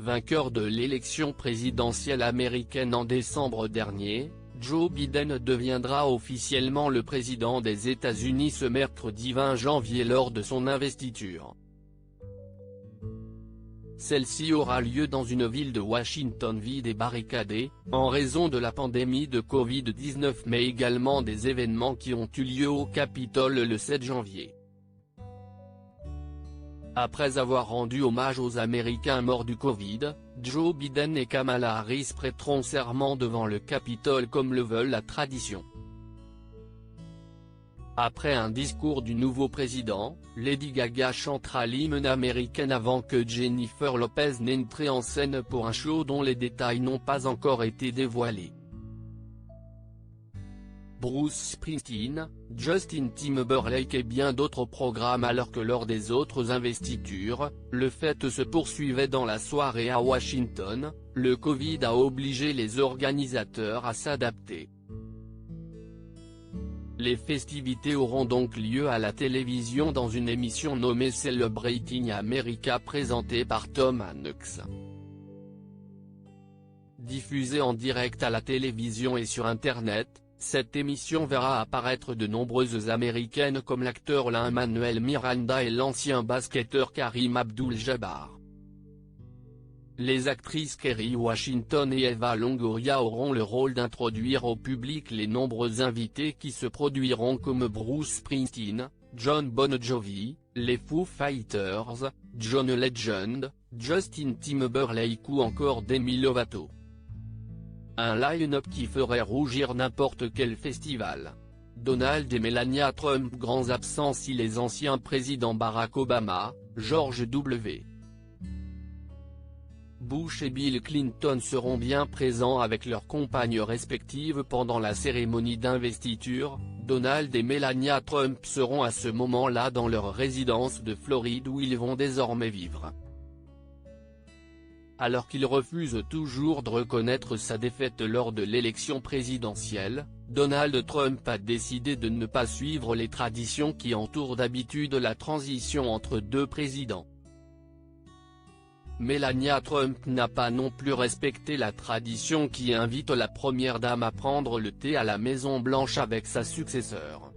Vainqueur de l'élection présidentielle américaine en décembre dernier, Joe Biden deviendra officiellement le président des États-Unis ce mercredi 20 janvier lors de son investiture. Celle-ci aura lieu dans une ville de Washington vide et barricadée, en raison de la pandémie de Covid-19 mais également des événements qui ont eu lieu au Capitole le 7 janvier. Après avoir rendu hommage aux Américains morts du Covid, Joe Biden et Kamala Harris prêteront serment devant le Capitole comme le veut la tradition. Après un discours du nouveau président, Lady Gaga chantera l'hymne américain avant que Jennifer Lopez n'entre en scène pour un show dont les détails n'ont pas encore été dévoilés. Bruce Springsteen, Justin Timberlake et bien d'autres programmes alors que lors des autres investitures, le fête se poursuivait dans la soirée à Washington, le Covid a obligé les organisateurs à s'adapter. Les festivités auront donc lieu à la télévision dans une émission nommée Celebrating America présentée par Tom Hanks. Diffusée en direct à la télévision et sur Internet, cette émission verra apparaître de nombreuses Américaines comme l'acteur Lin-Manuel Miranda et l'ancien basketteur Kareem Abdul-Jabbar. Les actrices Kerry Washington et Eva Longoria auront le rôle d'introduire au public les nombreux invités qui se produiront comme Bruce Springsteen, Jon Bon Jovi, les Foo Fighters, John Legend, Justin Timberlake ou encore Demi Lovato. Un line-up qui ferait rougir n'importe quel festival. Donald et Melania Trump grands absents si les anciens présidents Barack Obama, George W. Bush et Bill Clinton seront bien présents avec leurs compagnes respectives pendant la cérémonie d'investiture. Donald et Melania Trump seront à ce moment-là dans leur résidence de Floride où ils vont désormais vivre. Alors qu'il refuse toujours de reconnaître sa défaite lors de l'élection présidentielle, Donald Trump a décidé de ne pas suivre les traditions qui entourent d'habitude la transition entre deux présidents. Melania Trump n'a pas non plus respecté la tradition qui invite la première dame à prendre le thé à la Maison Blanche avec sa successeur.